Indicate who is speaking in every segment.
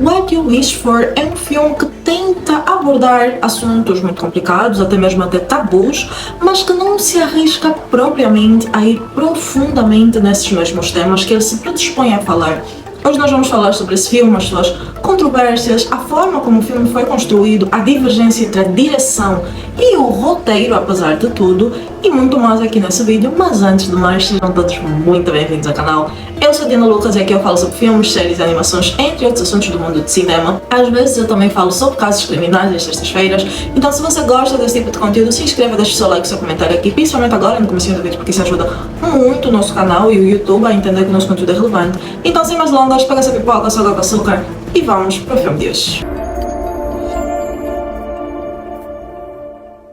Speaker 1: What You Wish For é um filme que tenta abordar assuntos muito complicados, até mesmo tabus, mas que não se arrisca propriamente a ir profundamente nesses mesmos temas que ele se predispõe a falar. Hoje nós vamos falar sobre esse filme, as suas controvérsias, a forma como o filme foi construído, a divergência entre a direção e o roteiro, apesar de tudo, e muito mais aqui nesse vídeo. Mas antes de mais, sejam todos muito bem-vindos ao canal. Eu sou a Diana Lucas e aqui eu falo sobre filmes, séries e animações, entre outros assuntos do mundo de cinema. Às vezes eu também falo sobre casos criminais às sextas-feiras, então se você gosta desse tipo de conteúdo, se inscreva, deixe seu like e seu comentário aqui, principalmente agora no começo do vídeo, porque isso ajuda muito o nosso canal e o YouTube a entender que o nosso conteúdo é relevante. Então sem mais delongas, pega essa pipoca, sua água com açúcar e vamos para o filme de hoje.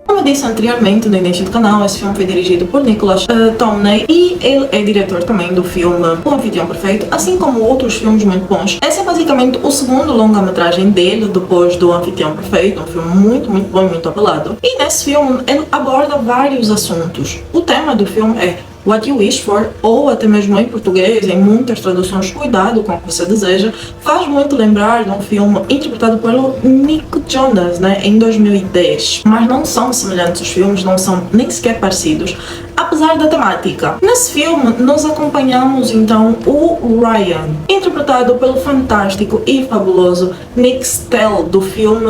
Speaker 1: Como eu disse anteriormente no início do canal, esse filme foi dirigido por Nicholas Tomney e ele é diretor também do filme O Anfitrião Perfeito, assim como outros filmes muito bons. Esse é basicamente o segundo longa-metragem dele depois do Anfitrião Perfeito, um filme muito bom e muito apelado. E nesse filme ele aborda vários assuntos. O tema do filme é What You Wish For, ou até mesmo em português, em muitas traduções, cuidado com o que você deseja, faz muito lembrar de um filme interpretado pelo Nick Jonas, em 2010. Mas não são semelhantes os filmes, não são nem sequer parecidos, apesar da temática. Nesse filme, nós acompanhamos então o Ryan, interpretado pelo fantástico e fabuloso Nick Stell, do filme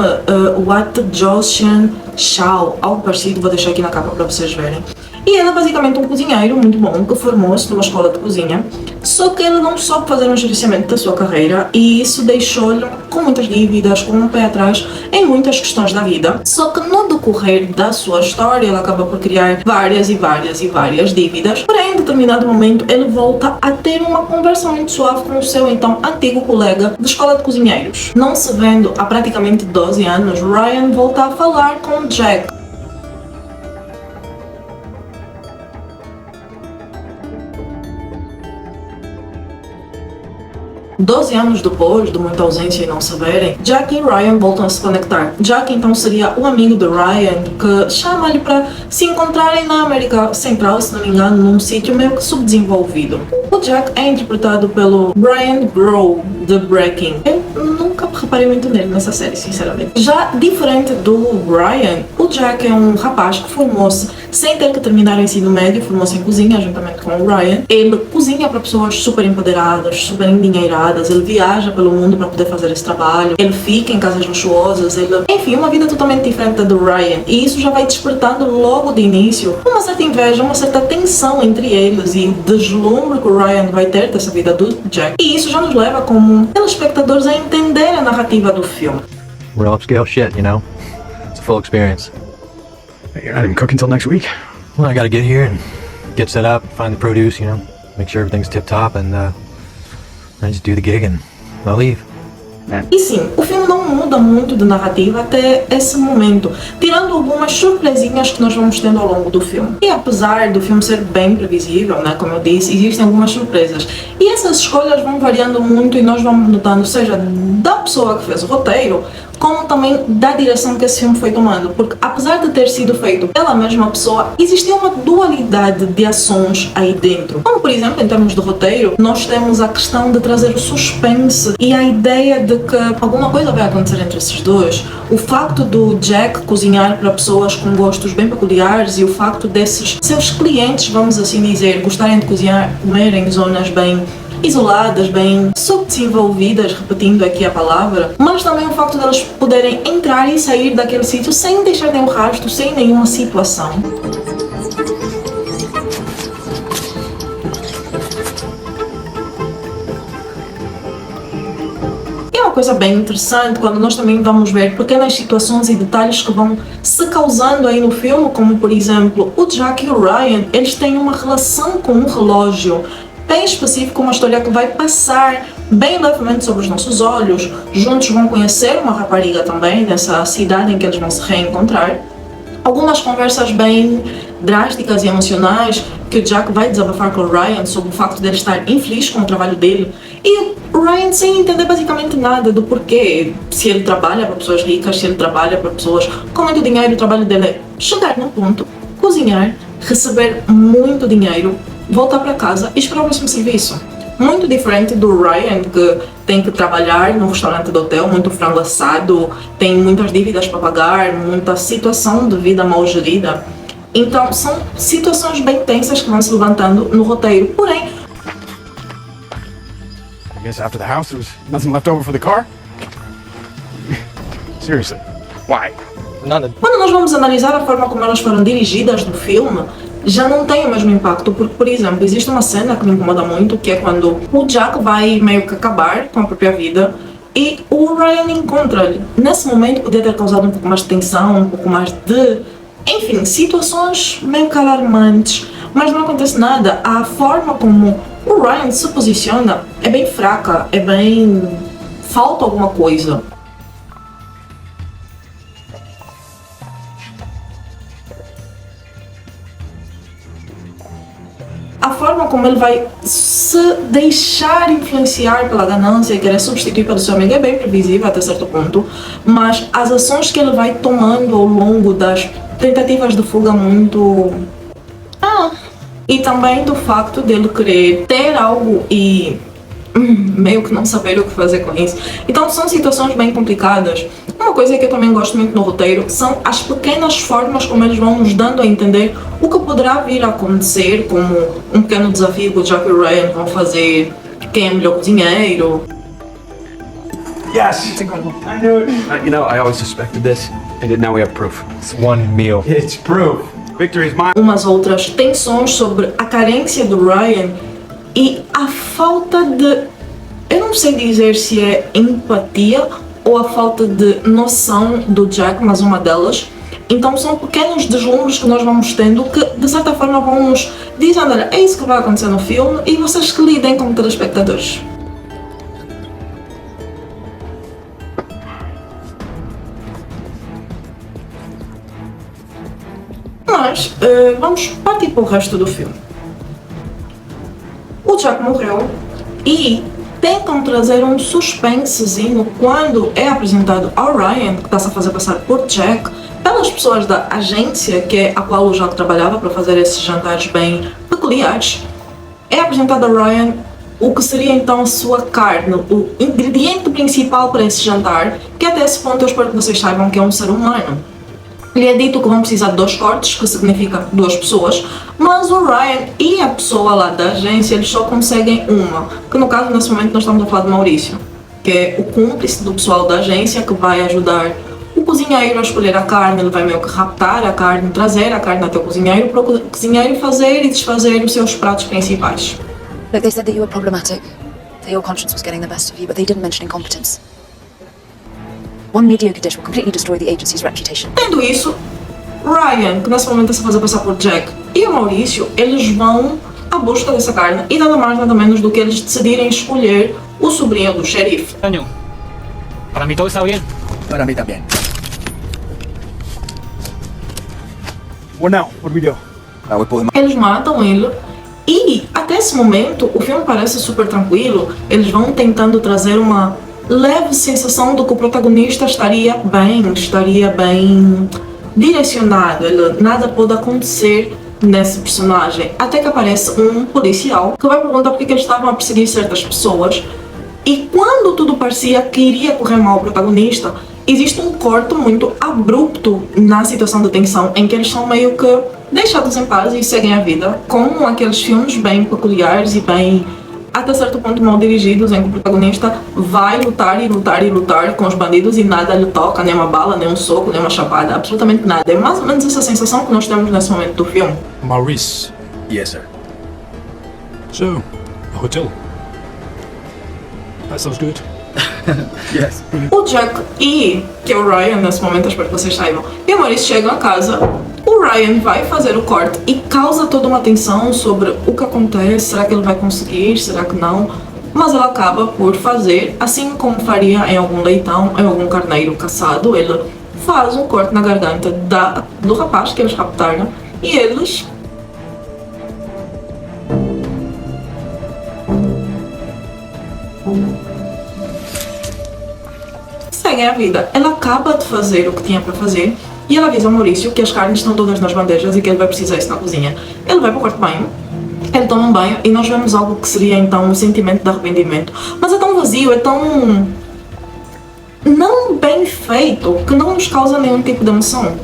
Speaker 1: What the Joseon Shao, algo parecido, vou deixar aqui na capa para vocês verem. E ele é basicamente um cozinheiro muito bom que formou-se numa escola de cozinha, só que ele não soube fazer um gerenciamento da sua carreira e isso deixou-lhe com muitas dívidas, com um pé atrás em muitas questões da vida. Só que no decorrer da sua história ele acaba por criar várias dívidas, porém em determinado momento ele volta a ter uma conversa muito suave com o seu então antigo colega de escola de cozinheiros. Não se vendo há praticamente 12 anos, Ryan volta a falar com Jack. 12 anos depois de muita ausência e não se verem, Jack e Ryan voltam a se conectar. Jack então seria o amigo de Ryan que chama-lhe para se encontrarem na América Central, se não me engano, num sítio meio que subdesenvolvido. O Jack é interpretado pelo Brian Grow, de Breaking. Eu nunca reparei muito nele nessa série, sinceramente. Já diferente do Ryan, o Jack é um rapaz que formou-se sem ter que terminar o ensino médio, formou-se em cozinha juntamente com o Ryan. Ele cozinha para pessoas super empoderadas, super endinheiradas, ele viaja pelo mundo para poder fazer esse trabalho, ele fica em casas luxuosas, enfim, uma vida totalmente diferente da do Ryan. E isso já vai despertando logo de início uma certa inveja, uma certa tensão entre eles e deslumbre que o Ryan vai ter dessa vida do Jack. E isso já nos leva como telespectadores a entender a narrativa do filme.
Speaker 2: Real upscale shit, you know? It's a full experience.
Speaker 3: You're not even cooking until next week?
Speaker 2: Well, I gotta get here and get set up, find the produce, you know, make sure everything's tip-top, and I just do the gig and I'll leave.
Speaker 1: E sim, o filme não muda muito de narrativa até esse momento, tirando algumas surpresinhas que nós vamos tendo ao longo do filme. E apesar do filme ser bem previsível, como eu disse, existem algumas surpresas. E essas escolhas vão variando muito e nós vamos notando, seja da pessoa que fez o roteiro, como também da direção que esse filme foi tomando, porque apesar de ter sido feito pela mesma pessoa, existia uma dualidade de ações aí dentro. Como por exemplo, em termos de roteiro, nós temos a questão de trazer o suspense e a ideia de que alguma coisa vai acontecer entre esses dois. O facto do Jack cozinhar para pessoas com gostos bem peculiares e o facto desses seus clientes, vamos assim dizer, gostarem de comer em zonas bem isoladas, bem subdesenvolvidas, repetindo aqui a palavra, mas também o facto de elas poderem entrar e sair daquele sítio sem deixar nenhum rastro, sem nenhuma situação. É uma coisa bem interessante quando nós também vamos ver pequenas situações e detalhes que vão se causando aí no filme, como por exemplo, o Jack e o Ryan, eles têm uma relação com um relógio bem específico, uma história que vai passar bem levemente sobre os nossos olhos. Juntos vão conhecer uma rapariga também nessa cidade em que eles vão se reencontrar. Algumas conversas bem drásticas e emocionais que o Jack vai desabafar com o Ryan sobre o facto de ele estar infeliz com o trabalho dele e o Ryan sem entender basicamente nada do porquê. Se ele trabalha para pessoas ricas, se ele trabalha para pessoas com muito dinheiro, o trabalho dele é chegar num ponto, cozinhar, receber muito dinheiro, voltar para casa e esperar o próximo serviço. muito diferente do Ryan, que tem que trabalhar no restaurante do hotel, muito frango assado, tem muitas dívidas para pagar, muita situação de vida mal gerida. Então são situações bem tensas que vão se levantando no roteiro. Porém,
Speaker 3: I guess after the house, there was nothing left over for the car? Seriously, why?
Speaker 2: Nada.
Speaker 1: quando nós vamos analisar a forma como elas foram dirigidas no filme, já não tem o mesmo impacto, porque, por exemplo, existe uma cena que me incomoda muito, que é quando o Jack vai meio que acabar com a própria vida e o Ryan encontra-lhe. Nesse momento podia ter causado um pouco mais de tensão, um pouco mais de... enfim, situações meio que alarmantes, mas não acontece nada. A forma como o Ryan se posiciona é bem fraca, é bem... falta alguma coisa. A forma como ele vai se deixar influenciar pela ganância e querer substituir pelo seu amigo é bem previsível até certo ponto, mas as ações que ele vai tomando ao longo das tentativas de fuga muito... E também do facto dele querer ter algo e meio que não saber o que fazer com isso. Então são situações bem complicadas. Uma coisa que eu também gosto muito no roteiro são as pequenas formas como eles vão nos dando a entender o que poderá vir a acontecer, como um pequeno desafio que o Jack e o Ryan vão fazer, quem é o melhor cozinheiro.
Speaker 3: Yes! It's incredible. I knew it. You know, I always suspected this, and now we have proof.
Speaker 2: It's one meal.
Speaker 3: It's proof. Victory is mine.
Speaker 1: Umas outras tensões sobre a carência do Ryan e a falta de... eu não sei dizer se é empatia ou a falta de noção do Jack, mas uma delas. Então são pequenos deslumbres que nós vamos tendo que de certa forma vão nos dizer, olha, é isso que vai acontecer no filme e vocês que lidem como telespectadores. Mas vamos partir para o resto do filme. O Jack morreu e tentam trazer um suspensezinho quando é apresentado ao Ryan, que está-se a fazer passar por Jack, pelas pessoas da agência que é a qual o Jack trabalhava para fazer esses jantares bem peculiares. É apresentado ao Ryan o que seria então a sua carne, o ingrediente principal para esse jantar, que até esse ponto eu espero que vocês saibam que é um ser humano. Lhe é dito que vão precisar de 2 cortes, que significa 2 pessoas, mas o Ryan e a pessoa lá da agência, eles só conseguem uma, que no caso, nesse momento, nós estamos a falar de Maurício, que é o cúmplice do pessoal da agência, que vai ajudar o cozinheiro a escolher a carne. Ele vai meio que raptar a carne, trazer a carne até o cozinheiro, para o cozinheiro fazer e desfazer os seus pratos principais.
Speaker 4: Look, they said that you were problematic, that your conscience was getting the best of you, but they didn't mention incompetence. One mediocre dish will completely destroy the agency's reputation.
Speaker 1: Tendo isso, Ryan, que nesse momento está se fazer passar por Jack, e o Maurício, eles vão à busca dessa carne e nada mais nada menos do que eles decidirem escolher o sobrinho do xerife.
Speaker 5: Año. Para mí todo está bien.
Speaker 3: Para mí también. What now? What do we do? We pull him
Speaker 1: Eles matam ele e até esse momento o filme parece super tranquilo. Eles vão tentando trazer uma leve sensação de que o protagonista estaria bem direcionado. Nada pode acontecer nesse personagem, até que aparece um policial que vai perguntar porque que eles estavam a perseguir certas pessoas, e quando tudo parecia que iria correr mal ao protagonista, existe um corte muito abrupto na situação de tensão em que eles são meio que deixados em paz e seguem a vida, como aqueles filmes bem peculiares e bem até certo ponto mal dirigidos, em que o protagonista vai lutar e lutar e lutar com os bandidos e nada lhe toca, nem uma bala, nem um soco, nem uma chapada, absolutamente nada. É mais ou menos essa sensação que nós temos nesse momento do filme.
Speaker 5: Maurice.
Speaker 3: Yes, sir.
Speaker 5: So, a hotel. That sounds good.
Speaker 3: Yes.
Speaker 1: O Jack e que é o Ryan, nesse momento eu espero que vocês saibam, e o Maurice chegam a casa. O Ryan vai fazer o corte e causa toda uma tensão sobre o que acontece, será que ele vai conseguir, será que não? Mas ele acaba por fazer, assim como faria em algum leitão, em algum carneiro caçado, ele faz um corte na garganta do rapaz que eles raptaram e eles seguem a vida. Ela acaba de fazer o que tinha para fazer e ela avisa ao Maurício que as carnes estão todas nas bandejas e que ele vai precisar isso na cozinha. Ele vai para o quarto de banho, ele ele toma um banho e nós vemos algo que seria então um sentimento de arrependimento. Mas é tão vazio, é tão não bem feito que não nos causa nenhum tipo de emoção.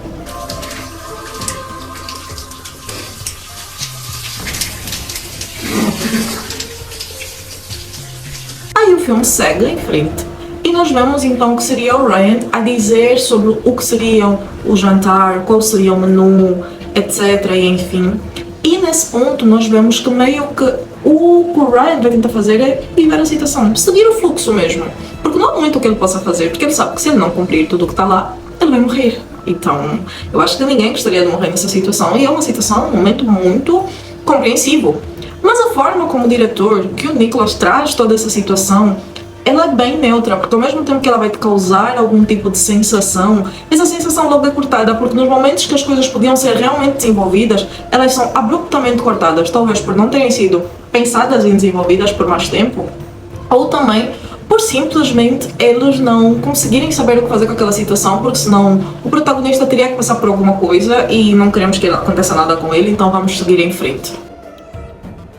Speaker 1: Aí o filme segue em frente e nós vemos então que seria o Ryan a dizer sobre o que seria o jantar, qual seria o menu, etc. e enfim. E nesse ponto nós vemos que meio que o que o Ryan vai tentar fazer é viver a situação, seguir o fluxo mesmo. Porque não há muito o que ele possa fazer, porque ele sabe que se ele não cumprir tudo o que está lá, ele vai morrer. Então, eu acho que ninguém gostaria de morrer nessa situação e é uma situação, um momento muito compreensível. Mas a forma como o diretor, que o Nicholas traz toda essa situação, ela é bem neutra, porque ao mesmo tempo que ela vai te causar algum tipo de sensação, essa sensação logo é cortada, porque nos momentos que as coisas podiam ser realmente desenvolvidas, elas são abruptamente cortadas, talvez por não terem sido pensadas e desenvolvidas por mais tempo, ou também por simplesmente eles não conseguirem saber o que fazer com aquela situação, porque senão o protagonista teria que passar por alguma coisa e não queremos que aconteça nada com ele, então vamos seguir em frente.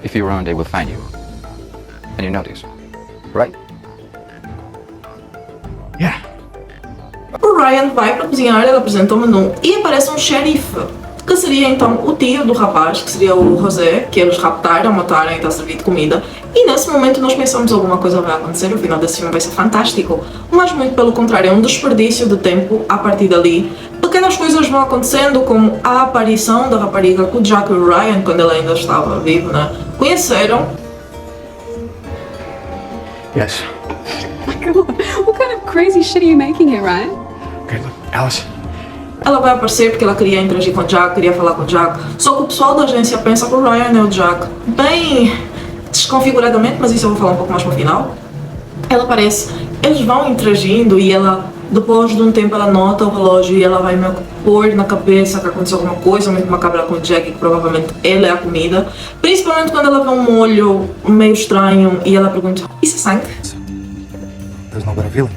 Speaker 6: If you run, they will find you. And you know this, right?
Speaker 3: Yeah.
Speaker 1: O Ryan vai para cozinhar, ele apresenta o menu e aparece um xerife, que seria então o tio do rapaz, que seria o José, que eles raptaram, mataram e está servido comida. E nesse momento nós pensamos alguma coisa vai acontecer, o final desse filme vai ser fantástico. Mas muito pelo contrário, é um desperdício de tempo a partir dali. Pequenas coisas vão acontecendo, como a aparição da rapariga que o Jack e o Ryan, quando ele ainda estava vivo, né, conheceram.
Speaker 3: Yes.
Speaker 7: What kind of crazy shit are you making here, Ryan?
Speaker 3: Okay, look, Alice.
Speaker 1: Ela vai aparecer porque ela queria interagir com o Jack, queria falar com o Jack. Só que o pessoal da agência pensa que o Ryan é o Jack. Bem desconfiguradamente, mas isso eu vou falar um pouco mais para o final. Ela aparece, eles vão interagindo e ela, depois de um tempo, ela nota o relógio e ela vai meio que pôr na cabeça que aconteceu alguma coisa, muito macabra com o Jack, que provavelmente ele é a comida. Principalmente quando ela vê um molho meio estranho e ela pergunta: isso é sangue?
Speaker 2: There's no better feeling.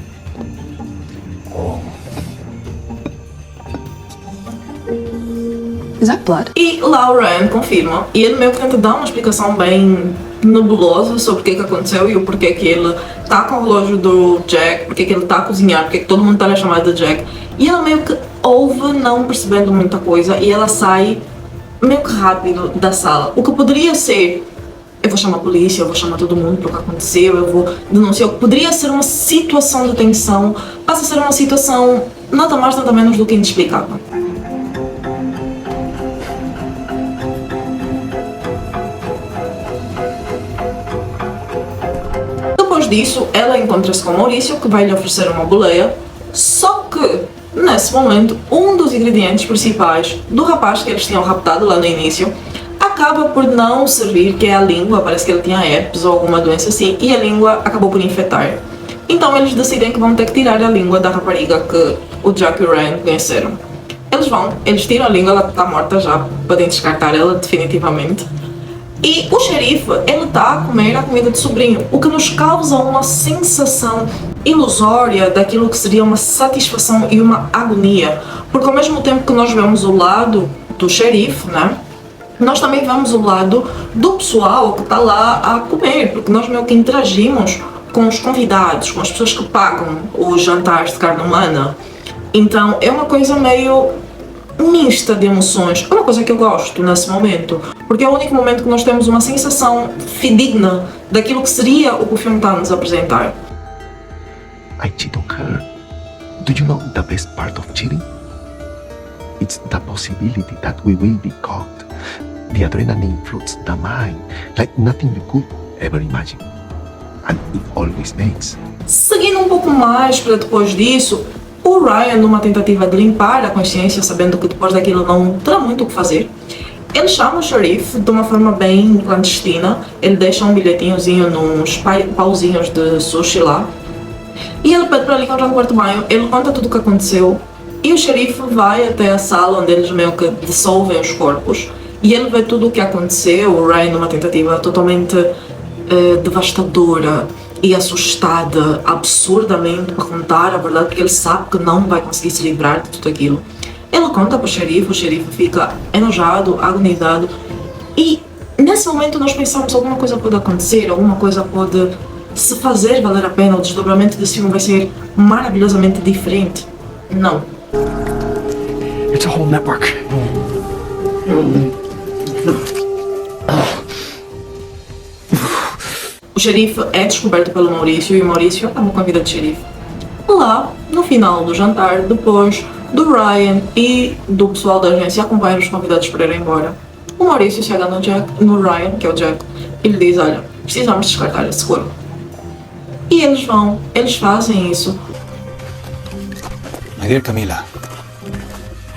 Speaker 4: Is that blood?
Speaker 1: E lá o Ryan confirma, e ele meio que tenta dar uma explicação bem nebulosa sobre o que aconteceu e o porquê que ele tá com o relógio do Jack, porque que ele tá a cozinhar, porque que todo mundo tá a chamar de Jack. E ela meio que ouve, não percebendo muita coisa, e ela sai meio que rápido da sala. O que poderia ser: eu vou chamar a polícia, eu vou chamar todo mundo para o que aconteceu, eu vou denunciar. O que poderia ser uma situação de tensão passa a ser uma situação nada mais nada menos do que inexplicável. Depois disso, ela encontra-se com Maurício, que vai lhe oferecer uma boleia, só que nesse momento um dos ingredientes principais do rapaz que eles tinham raptado lá no início acaba por não servir, que é a língua. Parece que ele tinha herpes ou alguma doença assim, e a língua acabou por infectar. Então eles decidem que vão ter que tirar a língua da rapariga que o Jack e o Ryan conheceram. Eles tiram a língua, ela está morta já, podem descartar ela definitivamente. E o xerife, ele está a comer a comida do sobrinho, o que nos causa uma sensação ilusória daquilo que seria uma satisfação e uma agonia. Porque ao mesmo tempo que nós vemos o lado do xerife, né, nós também vemos o lado do pessoal que está lá a comer, porque nós meio que interagimos com os convidados, com as pessoas que pagam os jantares de carne humana. Então é uma coisa meio mista de emoções. É uma coisa que eu gosto nesse momento, porque é o único momento que nós temos uma sensação fidedigna daquilo que seria o que o filme está a nos apresentar.
Speaker 8: I cheat on her. Do you know the best part of cheating? It's the possibility that we will be caught. The adrenaline floods the mind like nothing you could ever imagine. And it always makes.
Speaker 1: Seguindo um pouco mais para depois disso, o Ryan, numa tentativa de limpar a consciência, sabendo que depois daquilo não terá muito o que fazer, ele chama o xerife de uma forma bem clandestina. Ele deixa um bilhetinhozinho nos pauzinhos de sushi lá. E ele pede para ele encontrar no quarto banho, ele conta tudo o que aconteceu. E o xerife vai até a sala onde eles meio que dissolvem os corpos. E ele vê tudo o que aconteceu. O Ryan, numa tentativa totalmente devastadora e assustada, absurdamente, para contar a verdade, porque ele sabe que não vai conseguir se livrar de tudo aquilo. Ele conta para o xerife fica enojado, agonizado, e nesse momento nós pensamos alguma coisa pode acontecer, alguma coisa pode se fazer valer a pena, o desdobramento desse filme vai ser maravilhosamente diferente. Não.
Speaker 3: It's a whole network.
Speaker 1: O xerife é descoberto pelo Maurício e o Maurício acaba com a vida de xerife. Lá, no final do jantar, depois do Ryan e do pessoal da agência acompanhar os convidados para ir embora, o Maurício chega no Ryan, que é o Jack, e lhe diz, olha, precisamos descartar esse corpo. E eles fazem isso.
Speaker 5: My dear Camila,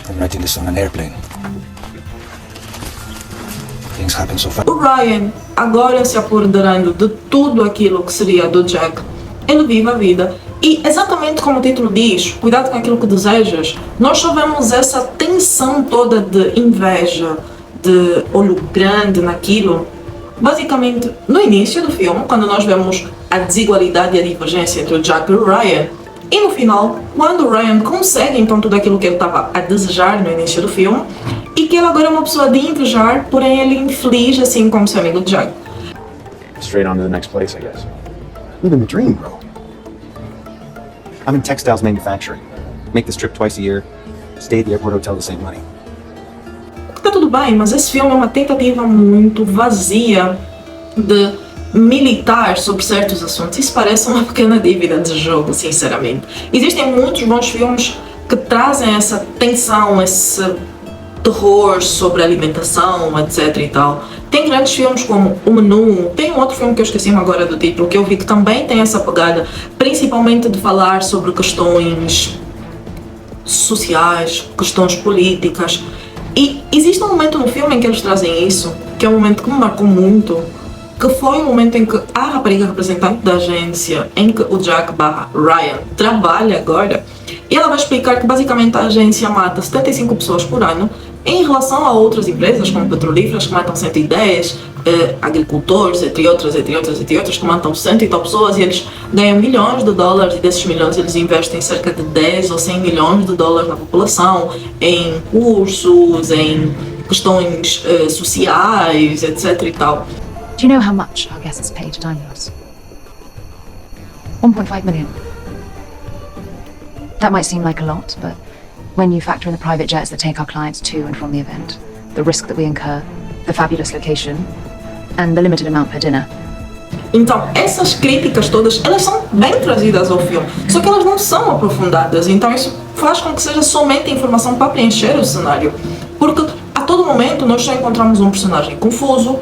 Speaker 5: I'm writing this on an airplane. Things happen so fast.
Speaker 1: O Ryan, agora se apoderando de tudo aquilo que seria do Jack, ele vive a vida. E exatamente como o título diz, cuidado com aquilo que desejas, nós só vemos essa tensão toda de inveja, de olho grande naquilo, basicamente no início do filme, quando nós vemos a desigualdade e a divergência entre o Jack e o Ryan, e no final, quando o Ryan consegue então tudo aquilo que ele estava a desejar no início do filme, e que ele agora é uma pessoa de invejar, porém ele infeliz assim como seu amigo Jack.
Speaker 3: Straight on to the next place, I guess.
Speaker 8: Living the dream, bro. I'm in textiles manufacturing. Make this trip twice a year. Stay at the airport hotel to save money.
Speaker 1: Tá tudo bem, mas esse filme é uma tentativa muito vazia de militar sobre certos assuntos. Isso parece uma pequena dívida de jogo, sinceramente. Existem muitos bons filmes que trazem essa tensão, esse terror sobre alimentação, etc e tal. Tem grandes filmes como O Menu, tem um outro filme que eu esqueci agora do título, que eu vi que também tem essa pegada, principalmente de falar sobre questões sociais, questões políticas. E existe um momento no filme em que eles trazem isso, que é um momento que me marcou muito, que foi o momento em que a rapariga representante da agência, em que o Jack Ryan trabalha agora, e ela vai explicar que basicamente a agência mata 75 pessoas por ano, em relação a outras empresas, como petrolíferas, que matam 110, agricultores, entre outras, que matam 100 e tal pessoas, e eles ganham milhões de dólares, e desses milhões eles investem cerca de 10 ou 100 milhões de dólares na população, em cursos, em questões sociais, etc e tal.
Speaker 4: Do you know how much our guests pay to dine with us? 1.5 million. That might seem like a lot, but when you factor in the private jets that take our clients to and from the event, the risk that we incur, the fabulous location, and the limited amount per dinner.
Speaker 1: Então, essas críticas todas, elas são bem trazidas ao filme, só que elas não são aprofundadas, então isso faz com que seja somente informação para preencher o cenário, porque a todo momento nós só encontramos um personagem confuso,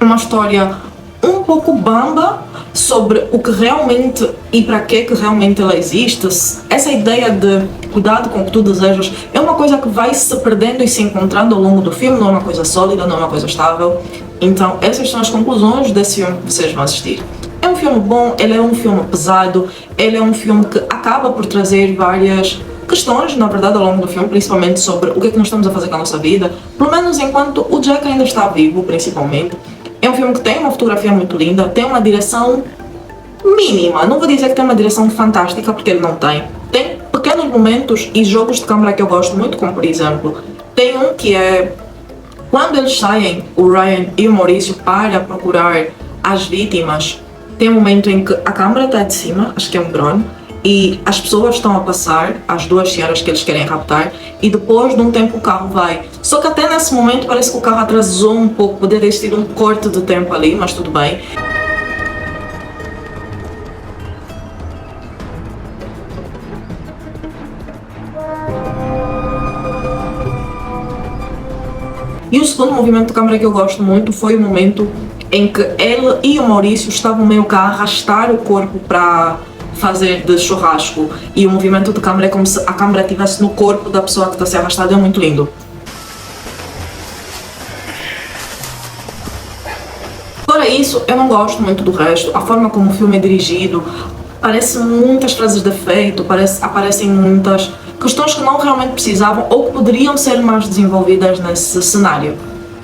Speaker 1: uma história um pouco bamba sobre o que realmente e para que realmente ela existe. Essa ideia de cuidado com o que tu desejas é uma coisa que vai se perdendo e se encontrando ao longo do filme, não é uma coisa sólida, não é uma coisa estável. Então essas são as conclusões desse filme que vocês vão assistir. É um filme bom, ele é um filme pesado, ele é um filme que acaba por trazer várias questões, na verdade, ao longo do filme, principalmente sobre o que é que nós estamos a fazer com a nossa vida, pelo menos enquanto o Jack ainda está vivo, principalmente. É um filme que tem uma fotografia muito linda, tem uma direção mínima, não vou dizer que tem uma direção fantástica, porque ele não tem. Tem pequenos momentos e jogos de câmera que eu gosto muito, como por exemplo, tem um que é quando eles saem, o Ryan e o Maurício, para procurar as vítimas, tem um momento em que a câmera está de cima, acho que é um drone, e as pessoas estão a passar, as duas senhoras que eles querem raptar, e depois de um tempo o carro vai. Só que até nesse momento parece que o carro atrasou um pouco, poderia ter sido um corte de tempo ali, mas tudo bem. E o segundo movimento de câmera que eu gosto muito foi o momento em que ele e o Maurício estavam meio que a arrastar o corpo para fazer de churrasco, e o movimento de câmera é como se a câmera estivesse no corpo da pessoa que está a ser arrastada, é muito lindo. Fora isso, eu não gosto muito do resto, a forma como o filme é dirigido, aparecem muitas frases de efeito, aparecem muitas questões que não realmente precisavam ou que poderiam ser mais desenvolvidas nesse cenário.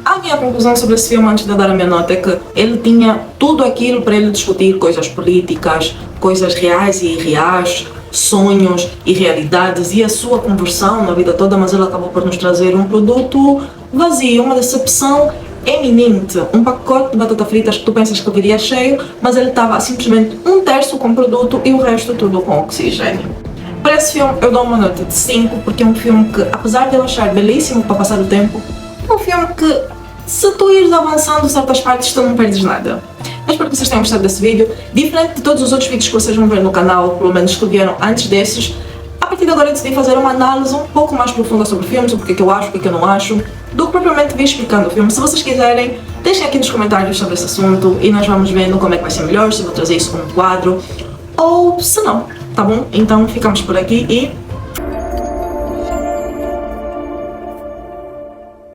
Speaker 1: A minha conclusão sobre esse filme, antes de dar a minha nota, é que ele tinha tudo aquilo para ele discutir coisas políticas, coisas reais e irreais, sonhos e realidades e a sua conversão na vida toda, mas ele acabou por nos trazer um produto vazio, uma decepção eminente. Um pacote de batatas fritas que tu pensas que viria cheio, mas ele estava simplesmente 1/3 com produto e o resto tudo com oxigênio. Para esse filme eu dou uma nota de 5, porque é um filme que, apesar de eu achar belíssimo para passar o tempo, é um filme que, se tu ires avançando certas partes, tu não perdes nada. Eu espero que vocês tenham gostado desse vídeo. Diferente de todos os outros vídeos que vocês vão ver no canal, pelo menos que vieram antes desses, a partir de agora eu decidi fazer uma análise um pouco mais profunda sobre o filme, sobre o que eu acho, o que eu não acho, do que propriamente vir explicando o filme. Se vocês quiserem, deixem aqui nos comentários sobre esse assunto e nós vamos vendo como é que vai ser melhor, se eu vou trazer isso como quadro ou se não, tá bom? Então ficamos por aqui e